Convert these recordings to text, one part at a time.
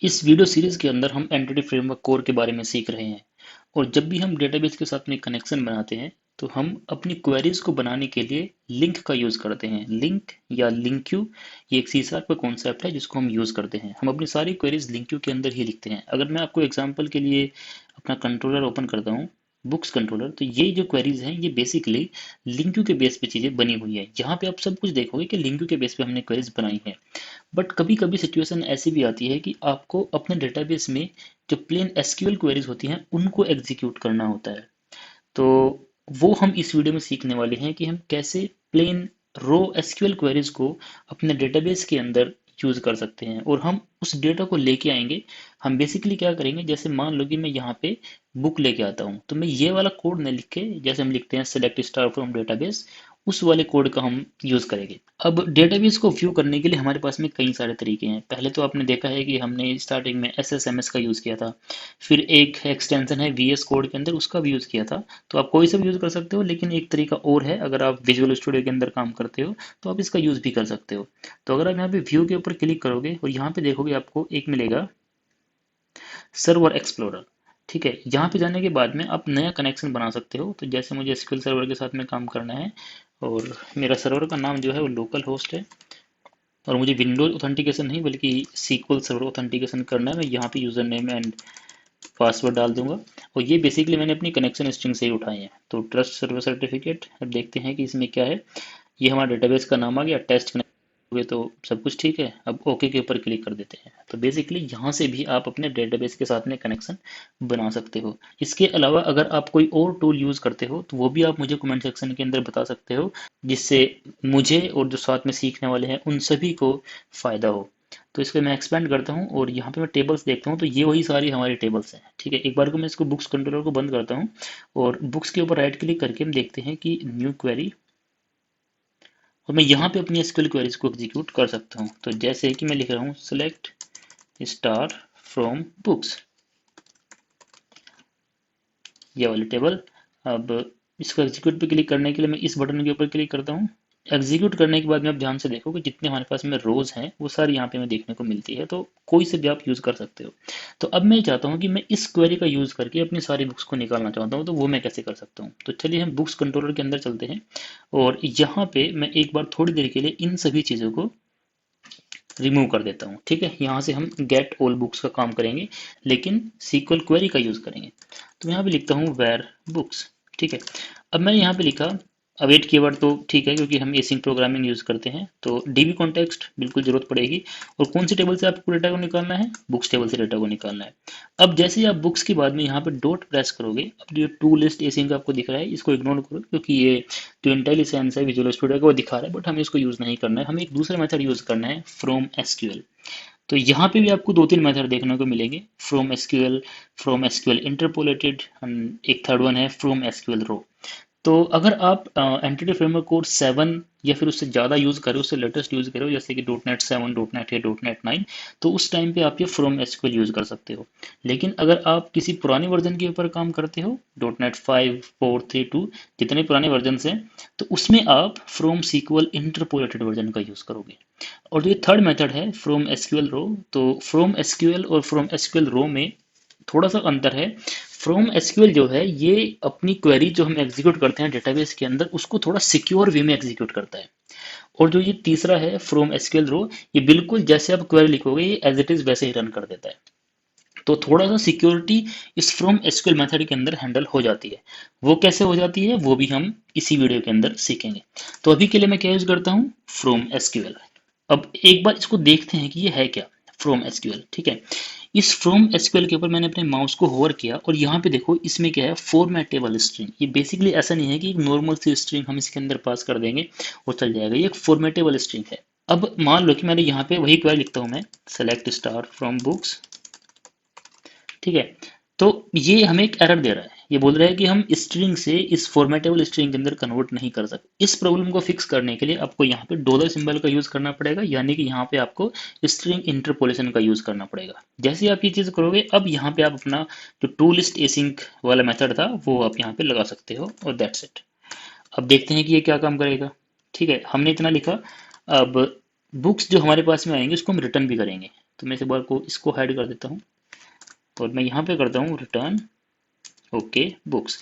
इस video series के अंदर हम एंटिटी फ्रेमवर्क कोर के बारे में सीख रहे हैं। और जब भी हम डेटाबेस के साथ में कनेक्शन बनाते हैं तो हम अपनी क्वेरीज को बनाने के लिए लिंक का यूज करते हैं। लिंक या लिंक क्यू, ये एक सी शार्प का कॉन्सेप्ट है जिसको हम यूज करते हैं। हम अपनी सारी क्वेरीज लिंक क्यू के अंदर ही लिखते हैं। अगर मैं आपको एग्जांपल के लिए अपना कंट्रोलर ओपन करता हूँ, बुक्स कंट्रोलर, तो ये जो क्वेरीज हैं ये बेसिकली लिंक क्यू के बेस पे चीजें बनी हुई है। यहाँ पे आप सब कुछ देखोगे कि लिंक क्यू के बेस पे हमने क्वेरीज बनाई है। बट कभी कभी सिचुएशन ऐसी भी आती है कि आपको अपने डेटाबेस में जो प्लेन एसक्यूएल क्वेरीज होती हैं उनको एग्जीक्यूट करना होता है। तो वो हम इस वीडियो में सीखने वाले हैं कि हम कैसे प्लेन रो एसक्यूएल क्वेरीज को अपने डेटाबेस के अंदर यूज कर सकते हैं और हम उस डेटा को लेके आएंगे। हम बेसिकली क्या करेंगे, जैसे मान लो कि मैं यहाँ पे बुक लेके आता हूँ तो मैं ये वाला कोड न लिख के, जैसे हम लिखते हैं सेलेक्ट स्टार फ्रॉम डेटाबेस, उस वाले कोड का हम यूज करेंगे। अब डेटाबेस को व्यू करने के लिए हमारे पास में कई सारे तरीके हैं। पहले तो आपने देखा है कि हमने स्टार्टिंग में एसएसएमएस का यूज किया था। फिर एक एक्सटेंशन है वीएस कोड के अंदर, उसका भी यूज किया था। तो आप कोई सा भी यूज कर सकते हो, लेकिन एक तरीका और है, अगर आप विजुअल स्टूडियो के अंदर काम करते हो तो आप इसका यूज भी कर सकते हो। तो अगर आप यहाँ पे व्यू के ऊपर क्लिक करोगे और यहाँ पे देखोगे आपको एक मिलेगा सर्वर एक्सप्लोरर। ठीक है, यहाँ पे जाने के बाद में आप नया कनेक्शन बना सकते हो। तो जैसे मुझे एसक्यूएल सर्वर के साथ में काम करना है और मेरा सर्वर का नाम जो है वो लोकल होस्ट है और मुझे विंडोज ऑथेंटिकेशन नहीं बल्कि सीक्वल सर्वर ऑथेंटिकेशन करना है, मैं यहाँ पे यूजर नेम एंड पासवर्ड डाल दूंगा। और ये बेसिकली मैंने अपनी कनेक्शन स्ट्रिंग से ही उठाए हैं। तो ट्रस्ट सर्वर सर्टिफिकेट, अब देखते हैं कि इसमें क्या है। ये हमारा डेटाबेस का नाम आ गया, टेस्ट कनेक्ट हुए तो सब कुछ ठीक है। अब ओके के ऊपर क्लिक कर देते हैं। तो बेसिकली यहाँ से भी आप अपने डेटाबेस के साथ में कनेक्शन बना सकते हो। इसके अलावा अगर आप कोई और टूल यूज करते हो तो वो भी आप मुझे कमेंट सेक्शन के अंदर बता सकते हो, जिससे मुझे और जो साथ में सीखने वाले हैं उन सभी को फायदा हो। तो इसको मैं एक्सपेंड करता हूँ और यहाँ पे मैं टेबल्स देखता हूँ तो ये वही सारी हमारी टेबल्स हैं। ठीक है, एक बार को मैं इसको बुक्स कंट्रोलर को बंद करता हूँ और बुक्स के ऊपर राइट क्लिक करके हम देखते हैं कि न्यू क्वेरी, और मैं यहाँ पे अपनी एसक्यूएल क्वेरीज को एग्जीक्यूट कर सकता हूँ। तो जैसे कि मैं लिख रहा हूँ सेलेक्ट स्टार फ्रॉम बुक्स, ये वाली टेबल। अब इसको एग्जीक्यूट पे क्लिक करने के लिए मैं इस बटन के ऊपर क्लिक करता हूँ। एग्जीक्यूट करने के बाद में आप ध्यान से देखो कि जितने हमारे पास में रोज हैं वो सारी यहाँ पे हमें देखने को मिलती है। तो कोई से भी आप यूज कर सकते हो। तो अब मैं चाहता हूँ कि मैं इस क्वेरी का यूज करके अपनी सारी बुक्स को निकालना चाहता हूँ, तो वो मैं कैसे कर सकता हूँ। तो चलिए हम बुक्स कंट्रोलर के अंदर चलते हैं और यहाँ पे मैं एक बार थोड़ी देर के लिए इन सभी चीजों को रिमूव कर देता हूँ। ठीक है, यहाँ से हम गेट ऑल बुक्स का काम करेंगे लेकिन सीक्वल क्वेरी का यूज करेंगे। तो यहाँ पे लिखता हूँ वेर बुक्स। ठीक है, अब मैंने यहाँ पे लिखा अवेट कीवर्ड, तो ठीक है क्योंकि हम एसिंक प्रोग्रामिंग यूज करते हैं तो डीबी कॉन्टेक्स्ट बिल्कुल जरूरत पड़ेगी। और कौन सी टेबल से आपको डेटा को निकालना है, बुक्स टेबल से डेटा को निकालना है। अब जैसे ही आप बुक्स के बाद में यहाँ पे डॉट प्रेस करोगे, अब जो टू लिस्ट एसिंक आपको दिख रहा है इसको इग्नोर करो क्योंकि ये जो इंटेलिसेंस है विजुअल स्टूडियो का वो दिखा रहा है, बट हमें इसको यूज नहीं करना है। हमें एक दूसरा मेथड यूज करना है, फ्रॉम एसक्यूएल। तो यहाँ पे भी आपको दो तीन मेथड देखने को मिलेंगे, फ्रॉम एसक्यूएल इंटरपोलेटेड, एक थर्ड वन है फ्रॉम एसक्यूएल रो। तो अगर आप एंटिटी फ्रेमवर्क कोड 7 या फिर उससे ज़्यादा यूज़ करो, उससे लेटेस्ट यूज़ करो, जैसे कि डॉट नेट 7, डॉट नेट या डॉट नेट 9, तो उस टाइम पे आप ये फ्रॉम एसक्यूएल यूज़ कर सकते हो। लेकिन अगर आप किसी पुराने वर्जन के ऊपर काम करते हो, डॉट नेट 5, 4, 3, 2, जितने पुराने वर्जन हैं, तो उसमें आप फ्रॉम सीक्वल इंटरपोलेटेड वर्जन का यूज़ करोगे। और जो थर्ड मेथड है फ्रॉम एसक्यूएल रो, तो फ्रॉम एसक्यूएल और फ्रॉम एसक्यूएल रो में थोड़ा सा अंतर है। फ्रॉम एसक्यूएल जो है ये अपनी क्वेरी जो हम एग्जीक्यूट करते हैं डेटाबेस के अंदर उसको थोड़ा सिक्योर वे में एग्जीक्यूट करता है। और जो ये तीसरा है फ्रॉम एसक्यूएल रो, ये बिल्कुल जैसे आप क्वेरी लिखोगे ये एज इट इज वैसे ही रन कर देता है। तो थोड़ा सा सिक्योरिटी इस फ्रॉम एसक्यूएल मेथड के अंदर हैंडल हो जाती है। वो कैसे हो जाती है वो भी हम इसी वीडियो के अंदर सीखेंगे। तो अभी के लिए मैं क्या यूज करता हूँ, फ्रॉम एसक्यूएल। अब एक बार इसको देखते हैं कि ये है क्या फ्रॉम एसक्यूएल। ठीक है, इस फ्रॉम एसक्यूएल के ऊपर मैंने अपने माउस को होवर किया और यहाँ पे देखो इसमें क्या है, फॉर्मेटेबल स्ट्रिंग। ये बेसिकली ऐसा नहीं है कि एक नॉर्मल सी स्ट्रिंग हम इसके अंदर पास कर देंगे और चल जाएगा, ये एक फॉर्मेटेबल स्ट्रिंग है। अब मान लो कि मैंने यहाँ पे वही क्वेरी लिखता हूँ मैं, सेलेक्ट स्टार फ्रॉम बुक्स। ठीक है, तो ये हमें एक एरर दे रहा है, ये बोल रहा है कि हम स्ट्रिंग से इस फॉर्मेटेबल स्ट्रिंग के अंदर कन्वर्ट नहीं कर सकते। इस प्रॉब्लम को फिक्स करने के लिए आपको यहाँ पे डॉलर सिंबल का यूज करना पड़ेगा, यानी कि यहाँ पे आपको स्ट्रिंग इंटरपोलेशन का यूज करना पड़ेगा। जैसे ही आप ये चीज करोगे अब यहाँ पे आप अपना जो टू लिस्ट एसिंक वाला मेथड था वो आप यहाँ पे लगा सकते हो और दैट्स इट। अब देखते हैं कि ये क्या काम करेगा। ठीक है, हमने इतना लिखा। अब बुक्स जो हमारे पास में आएंगे उसको हम रिटर्न भी करेंगे। तो मैं इस बार को इसको हाइड कर देता हूँ और मैं यहाँ पे करता हूँ रिटर्न ओके बुक्स।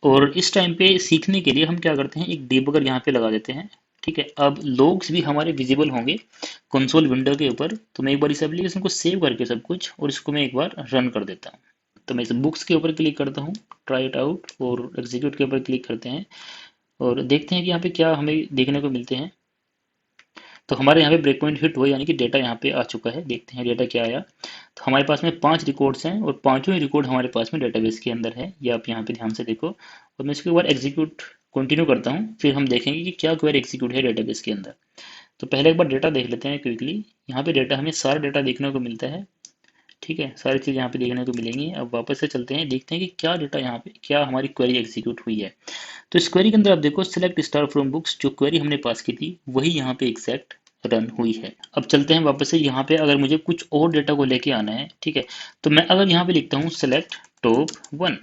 और इस टाइम पे सीखने के लिए हम क्या करते हैं, एक डिबगर यहाँ पे लगा देते हैं। ठीक है, अब लॉग्स भी हमारे विजिबल होंगे कंसोल विंडो के ऊपर। तो मैं एक बार इस एप्लीकेशन को सेव करके सब कुछ और इसको मैं एक बार रन कर देता हूँ। तो मैं इस बुक्स के ऊपर क्लिक करता हूँ, ट्राई इट आउट और एग्जीक्यूट के ऊपर क्लिक करते हैं और देखते हैं कि यहाँ पे क्या हमें देखने को मिलते हैं। तो हमारे यहाँ पे ब्रेक पॉइंट हिट हुआ, यानी कि डेटा यहाँ पे आ चुका है। देखते हैं डेटा क्या आया। तो हमारे पास में 5 रिकॉर्ड्स हैं और पांचों ही रिकॉर्ड हमारे पास में डेटाबेस के अंदर है। ये आप यहाँ पे ध्यान से देखो और मैं इसके बाद एग्जीक्यूट कंटिन्यू करता हूँ, फिर हम देखेंगे कि क्या क्वेरी एग्जीक्यूट है डेटाबेस के अंदर। तो पहले एक बार डेटा देख लेते हैं क्विकली। यहाँ पे डेटा हमें सारा डेटा देखने को मिलता है। ठीक है, सारी चीज़ यहाँ पे देखने को मिलेंगी। अब वापस से चलते हैं, देखते हैं कि क्या डेटा यहाँ पे, क्या हमारी क्वेरी एग्जीक्यूट हुई है। तो इस क्वेरी के अंदर आप देखो सिलेक्ट स्टार फ्रॉम बुक्स, जो क्वेरी हमने पास की थी वही यहाँ पे एग्जैक्ट रन हुई है। अब चलते हैं वापस से यहाँ पे, अगर मुझे कुछ और डेटा को लेके आना है, ठीक है, तो मैं अगर यहाँ पे लिखता हूँ सेलेक्ट टॉप 1।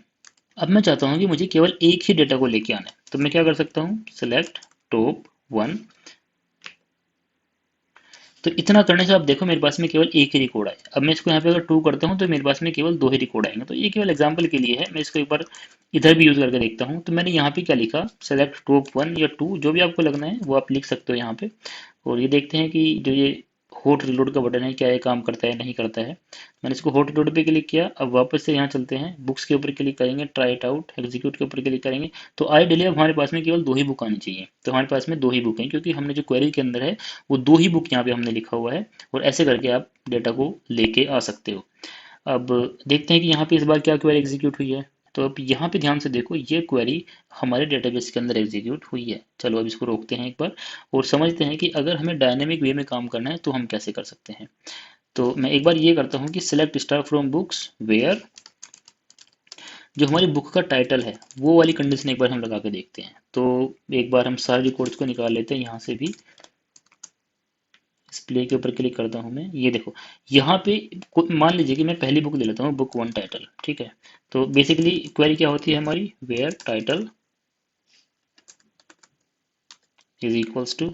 अब मैं चाहता हूँ कि मुझे केवल एक ही डेटा को लेके आना है, तो मैं क्या कर सकता हूँ, सेलेक्ट टॉप 1। तो इतना करने से आप देखो मेरे पास में केवल एक ही रिकॉर्ड आया। अब मैं इसको यहाँ पे अगर 2 करता हूँ तो मेरे पास में केवल 2 ही रिकॉर्ड आएंगे। तो ये केवल एग्जांपल के लिए है, मैं इसको एक बार इधर भी यूज करके देखता हूँ। तो मैंने यहाँ पे क्या लिखा, सेलेक्ट टॉप 1 या 2, जो भी आपको लगना है वो आप लिख सकते हो यहाँ पे। और ये देखते हैं कि जो ये हॉट रिलोड का बटन है क्या ये काम करता है नहीं करता है। मैंने इसको हॉट रिलोड पे क्लिक किया। अब वापस से यहाँ चलते हैं, बुक्स के ऊपर क्लिक करेंगे, ट्राई इट आउट, एग्जीक्यूट के ऊपर क्लिक करेंगे। तो आइडियली अब हमारे पास में केवल 2 ही बुक आनी चाहिए। तो हमारे पास में 2 ही बुक हैं, क्योंकि हमने जो क्वेरी के अंदर है वो 2 ही बुक यहाँ पे हमने लिखा हुआ है। और ऐसे करके आप डेटा को लेके आ सकते हो। अब देखते हैं कि यहाँ पे इस बार क्या क्वेरी एग्जीक्यूट हुई है। तो अब यहाँ पे ध्यान से देखो, ये क्वेरी हमारे डेटाबेस के अंदर एग्जीक्यूट हुई है। चलो अब इसको रोकते हैं एक बार और समझते हैं कि अगर हमें डायनेमिक वे में काम करना है तो हम कैसे कर सकते हैं। तो मैं एक बार ये करता हूँ कि select star from books where, जो हमारी बुक का टाइटल है वो वाली कंडीशन एक बार हम लगा के देखते हैं। तो एक बार हम सारे रिकॉर्ड्स को निकाल लेते हैं यहाँ से भी। डिस्प्ले के ऊपर क्लिक करता हूँ मैं, ये देखो यहाँ पे मान लीजिए कि मैं पहली बुक ले लेता हूँ, बुक 1 टाइटल। ठीक है, तो बेसिकली क्वेरी क्या होती है हमारी, where title is equals to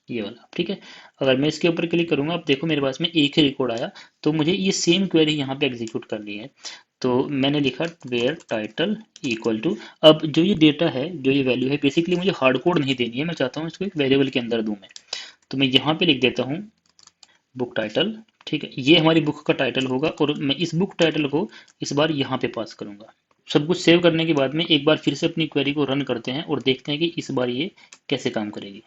ये वाला। ठीक है, अगर मैं इसके ऊपर क्लिक करूंगा, अब देखो मेरे पास में एक ही रिकॉर्ड आया। तो मुझे ये सेम क्वेरी यहाँ पे एग्जीक्यूट करनी है। तो मैंने लिखा वेयर टाइटल इक्वल टू, अब जो ये डेटा है, जो ये वैल्यू है, बेसिकली मुझे हार्ड कोड नहीं देनी है, मैं चाहता हूँ इसको एक वेरिएबल के अंदर दूं मैं। तो मैं यहाँ पे लिख देता हूँ बुक टाइटल। ठीक है, ये हमारी बुक का टाइटल होगा और मैं इस बुक टाइटल को इस बार यहाँ पे पास करूंगा। सब कुछ सेव करने के बाद में एक बार फिर से अपनी क्वेरी को रन करते हैं और देखते हैं कि इस बार ये कैसे काम करेगी।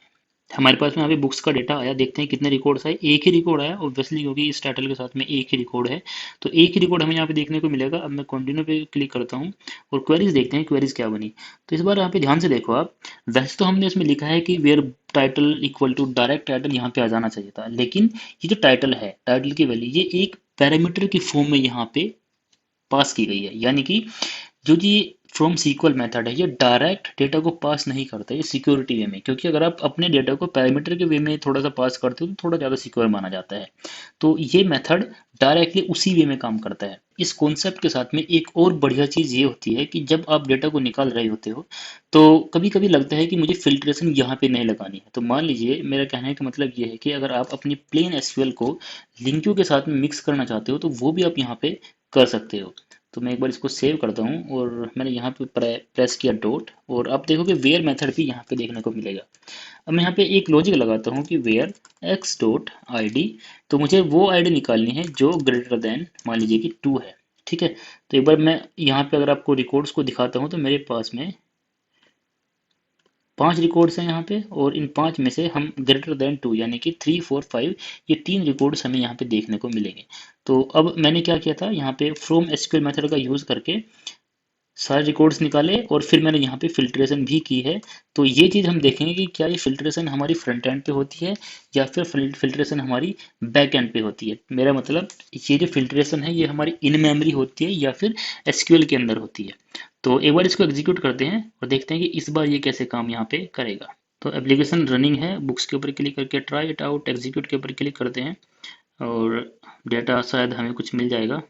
हमारे पास में यहाँ पे बुक्स का डेटा आया, देखते हैं कितने रिकॉर्ड्स आए। एक ही रिकॉर्ड आया ऑब्वियसली, क्योंकि इस टाइटल के साथ में एक ही रिकॉर्ड है। तो एक ही रिकॉर्ड हमें यहाँ पे देखने को मिलेगा। अब मैं कंटिन्यू पे क्लिक करता हूँ और क्वेरीज देखते हैं क्वेरीज क्या बनी। तो इस बार यहाँ पे ध्यान से देखो आप, वैसे तो हमने इसमें लिखा है कि where title equal to direct title यहाँ पे आ जाना चाहिए था, लेकिन ये जो टाइटल है, टाइटल की वैल्यू ये एक पैरामीटर की फॉर्म में यहाँ पे पास की गई है। यानी कि जो ये फ्रॉम सीक्वल मेथड है, ये डायरेक्ट डेटा को पास नहीं करता, ये सिक्योरिटी वे में, क्योंकि अगर आप अपने डेटा को पैरामीटर के वे में थोड़ा सा पास करते हो तो थोड़ा ज़्यादा सिक्योर माना जाता है। तो ये मेथड डायरेक्टली उसी वे में काम करता है। इस कॉन्सेप्ट के साथ में एक और बढ़िया चीज़ ये होती है कि जब आप डेटा को निकाल रहे होते हो तो कभी कभी लगता है कि मुझे फिल्ट्रेशन यहाँ पे नहीं लगानी है। तो मान लीजिए, मेरा कहने का मतलब ये है कि अगर आप अपनी प्लेन एसक्यूएल को लिंक्यों के साथ में मिक्स करना चाहते हो तो वो भी आप यहाँ पे कर सकते हो। तो मैं एक बार इसको सेव करता हूँ और मैंने यहाँ पे प्रेस किया डॉट, और आप देखोगे वेयर मेथड भी यहाँ पे देखने को मिलेगा। अब मैं यहाँ पे एक लॉजिक लगाता हूँ कि where X dot I D, तो मुझे वो आईडी निकालनी है जो ग्रेटर देन मान लीजिए कि 2 है। ठीक है, तो एक बार मैं यहाँ पे अगर आपको रिकॉर्ड्स को दिखाता हूँ तो मेरे पास में 5 रिकॉर्ड्स हैं यहाँ पे, और इन 5 में से हम ग्रेटर देन 2 यानी कि 3 4 5, ये 3 रिकॉर्ड्स हमें यहाँ पे देखने को मिलेंगे। तो अब मैंने क्या किया था, यहाँ पे फ्रॉम एसक्यूएल मेथड का यूज करके सारे रिकॉर्ड्स निकाले और फिर मैंने यहाँ पे फिल्ट्रेशन भी की है। तो ये चीज़ हम देखेंगे कि क्या ये फिल्ट्रेशन हमारी फ्रंट एंड पे होती है या फिर फिल्ट्रेशन हमारी बैक एंड पे होती है। मेरा मतलब ये जो फिल्ट्रेशन है ये हमारी इन मेमोरी होती है या फिर एसक्यूएल के अंदर होती है। तो एक बार इसको एग्जीक्यूट करते हैं और देखते हैं कि इस बार ये कैसे काम यहाँ पे करेगा। तो एप्लीकेशन रनिंग है, बुक्स के ऊपर क्लिक करके ट्राई इट आउट, एग्जीक्यूट के ऊपर क्लिक करते हैं और डेटा शायद हमें कुछ मिल जाएगा।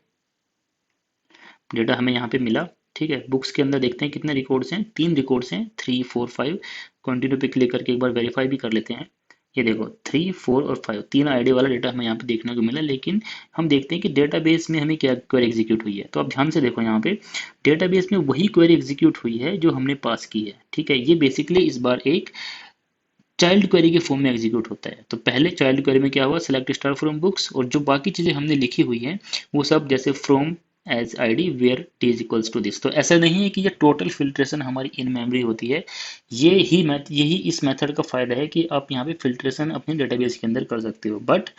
डेटा हमें यहाँ पे मिला। ठीक है, बुक्स के अंदर देखते हैं कितने रिकॉर्ड्स हैं, 3 रिकॉर्ड्स हैं, 3 4 5। कंटिन्यू पे क्लिक करके एक बार वेरीफाई भी कर लेते हैं। ये देखो 3, 4 और 5 तीन आईडी वाला डेटा हमें यहाँ पे देखने को मिला, लेकिन हम देखते हैं कि डेटाबेस में हमें क्या क्वेरी एग्जीक्यूट हुई है। तो आप ध्यान से देखो यहाँ पे डेटाबेस में वही क्वेरी एग्जीक्यूट हुई है जो हमने पास की है। ठीक है, ये बेसिकली इस बार एक चाइल्ड क्वेरी के फॉर्म में एग्जीक्यूट होता है। तो पहले चाइल्ड क्वेरी में क्या हुआ, सेलेक्ट स्टार फ्रॉम बुक्स, और जो बाकी चीजें हमने लिखी हुई हैं वो सब जैसे from as I D where T is equals to this. तो ऐसा नहीं है कि ये टोटल फिल्ट्रेशन हमारी इन मेमोरी होती है। यही इस मेथड का फायदा है कि आप यहाँ पे फिल्ट्रेशन अपने डेटाबेस के अंदर कर सकते हो। बट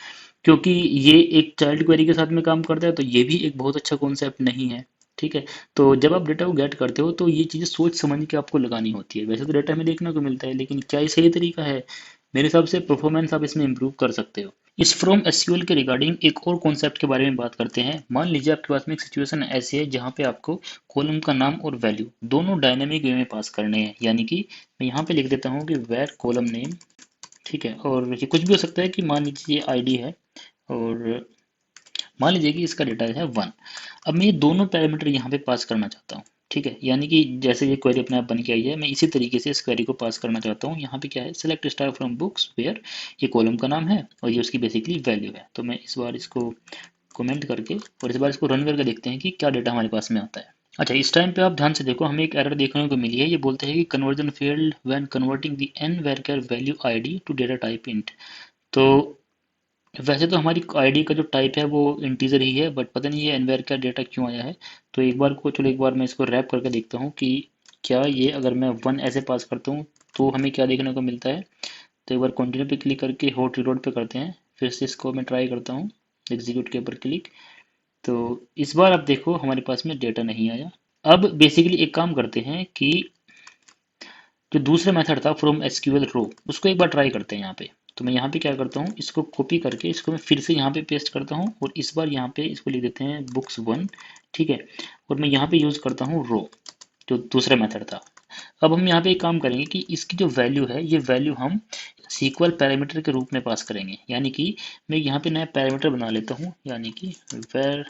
क्योंकि ये एक चाइल्ड क्वेरी के साथ में काम करता है तो ये भी एक बहुत अच्छा कॉन्सेप्ट नहीं है। ठीक है, तो जब आप डेटा को गेट करते हो तो ये चीज़ें सोच समझ के आपको लगानी होती है। वैसे तो डेटा में देखने को मिलता है, लेकिन क्या ये सही तरीका है? मेरे हिसाब से परफॉर्मेंस आप इसमें इंप्रूव कर सकते हो। इस फ्रॉम एसक्यूएल के रिगार्डिंग एक और कॉन्सेप्ट के बारे में बात करते हैं। मान लीजिए आपके पास में एक सिचुएशन ऐसी है जहाँ पे आपको कॉलम का नाम और वैल्यू दोनों डायनेमिक वे में पास करने हैं। यानी कि मैं यहाँ पे लिख देता हूँ कि वेर कॉलम नेम, ठीक है, और ये कुछ भी हो सकता है कि मान लीजिए ये आईडी है और मान लीजिए कि इसका डेटा है 1। अब मैं ये दोनों पैरामीटर यहाँ पे पास करना चाहता हूँ। ठीक है, यानी कि जैसे ये क्वेरी अपने आप बन के आई है, मैं इसी तरीके से इस क्वेरी को पास करना चाहता हूँ। यहाँ पे क्या है, select star from books where, ये कॉलम का नाम है और ये उसकी बेसिकली वैल्यू है। तो मैं इस बार इसको कमेंट करके और इस बार इसको रन करके देखते हैं कि क्या डेटा हमारे पास में आता है। अच्छा, इस टाइम पे आप ध्यान से देखो, हमें एक एरर देखने को मिली है। ये बोलते हैं कि conversion failed when converting the nvarchar value ID to data type int. तो वैसे तो हमारी आईडी का जो टाइप है वो इंटीजर ही है, बट पता नहीं ये एनवायर का डेटा क्यों आया है। तो एक बार मैं इसको रैप करके देखता हूँ कि क्या ये, अगर मैं 1 ऐसे पास करता हूँ तो हमें क्या देखने को मिलता है। तो एक बार कंटिन्यू पे क्लिक करके हॉट रिलोड पे करते हैं, फिर से इसको मैं ट्राई करता हूँ, एग्जीक्यूट के ऊपर क्लिक। तो इस बार आप देखो हमारे पास में डेटा नहीं आया। अब बेसिकली एक काम करते हैं कि जो दूसरा मेथड था फ्रॉम एसक्यूएल रो, उसको एक बार ट्राई करते हैं यहाँ पे। तो मैं यहाँ पे क्या करता हूँ, इसको कॉपी करके इसको मैं फिर से यहाँ पे पेस्ट करता हूँ और इस बार यहाँ पे इसको लिख देते हैं बुक्स 1। ठीक है, और मैं यहाँ पे यूज करता हूँ रो, जो दूसरा मेथड था। अब हम यहाँ पे एक काम करेंगे कि इसकी जो वैल्यू है ये वैल्यू हम सीक्वल पैरामीटर के रूप में पास करेंगे। यानी कि मैं यहाँ पे नया पैरामीटर बना लेता हूँ, यानी कि where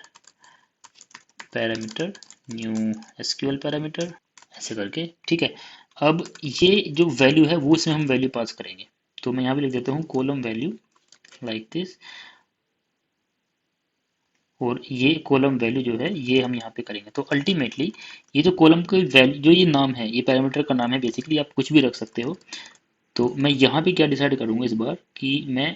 parameter new SQL parameter, ऐसे करके। ठीक है, अब ये जो वैल्यू है वो इसमें हम वैल्यू पास करेंगे। तो मैं यहाँ पे लिख देता हूँ कॉलम वैल्यू लाइक दिस, और ये कॉलम वैल्यू जो है ये हम यहाँ पे करेंगे। तो अल्टीमेटली ये जो कॉलम का वैल्यू, जो ये नाम है, ये पैरामीटर का नाम है, बेसिकली आप कुछ भी रख सकते हो। तो मैं यहाँ पे क्या डिसाइड करूँगा इस बार कि मैं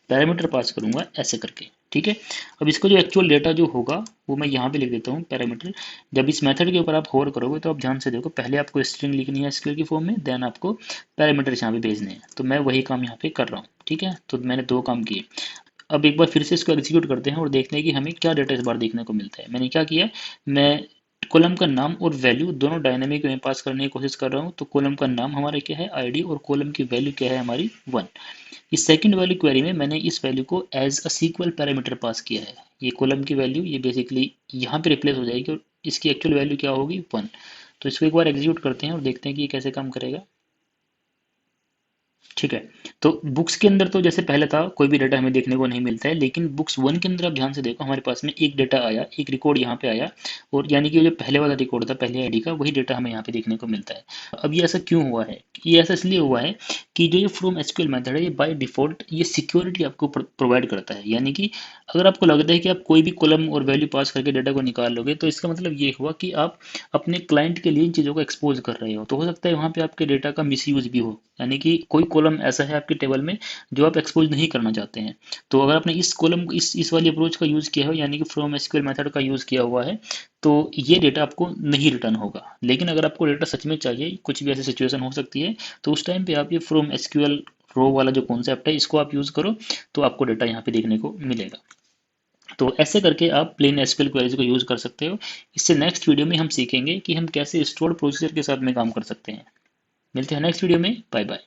पैरामीटर पास करूंगा ऐसे करके। ठीक है, अब इसका जो एक्चुअल डेटा जो होगा वो मैं यहाँ पे लिख देता हूँ पैरामीटर। जब इस मेथड के ऊपर आप होवर करोगे तो आप ध्यान से देखो, पहले आपको स्ट्रिंग लिखनी है एसक्यूएल की फॉर्म में, देन आपको पैरामीटर यहाँ पे भेजने हैं। तो मैं वही काम यहाँ पे कर रहा हूँ। ठीक है, तो मैंने दो काम किए। अब एक बार फिर से इसको एग्जीक्यूट करते हैं और देखते हैं कि हमें क्या डेटा इस बार देखने को मिलता है। मैंने क्या किया, मैं कॉलम का नाम और वैल्यू दोनों डायनेमिक में पास करने की कोशिश कर रहा हूँ। तो कॉलम का नाम हमारा क्या है, आईडी, और कॉलम की वैल्यू क्या है हमारी 1। इस सेकंड वाली क्वेरी में मैंने इस वैल्यू को as a SQL parameter pass किया है। ये कॉलम की वैल्यू ये बेसिकली यहाँ पे रिप्लेस हो जाएगी और इसकी एक्चुअल वैल्यू क्या होगी, 1। तो इसको एक बार एग्जीक्यूट करते हैं और देखते हैं कि ये कैसे काम करेगा। ठीक है, तो बुक्स के अंदर तो जैसे पहले था कोई भी डेटा हमें देखने को नहीं मिलता है, लेकिन बुक्स 1 के अंदर आप ध्यान से देखो हमारे पास में एक डेटा आया, एक रिकॉर्ड यहाँ पे आया, और यानी कि जो पहले वाला रिकॉर्ड था पहले आईडी का, वही डेटा हमें यहाँ पे देखने को मिलता है। अब ये ऐसा क्यों हुआ है, ये ऐसा इसलिए हुआ है कि जो ये फ्रॉम एसक्यूएल मेथड है ये बाय डिफॉल्ट ये सिक्योरिटी आपको प्रोवाइड करता है। यानी कि अगर आपको लगता है कि आप कोई भी कॉलम और वैल्यू पास करके डेटा को निकाल लोगे, तो इसका मतलब ये हुआ कि आप अपने क्लाइंट के लिए इन चीज़ों को एक्सपोज कर रहे हो। तो हो सकता है वहाँ पे आपके डेटा का मिसयूज भी हो, यानी कि कोई कॉलम ऐसा है आपके टेबल में जो आप एक्सपोज नहीं करना चाहते हैं। तो अगर आपने इस कॉलम इस वाली अप्रोच का यूज़ किया हो, यानी कि फ्रॉम एसक्यूएल मेथड का यूज़ किया हुआ है, तो ये डेटा आपको नहीं रिटर्न होगा। लेकिन अगर आपको डेटा सच में चाहिए, कुछ भी ऐसी सिचुएशन हो सकती है, तो उस टाइम पे आप ये फ्रॉम एसक्यूएल रो वाला जो कॉन्सेप्ट है इसको आप यूज़ करो, तो आपको डेटा यहाँ पे देखने को मिलेगा। तो ऐसे करके आप प्लेन एसक्यूएल क्वेरीज को यूज़ कर सकते हो। इससे नेक्स्ट वीडियो में हम सीखेंगे कि हम कैसे स्टोर्ड प्रोसीजर के साथ में काम कर सकते हैं। मिलते हैं नेक्स्ट वीडियो में, बाय बाय।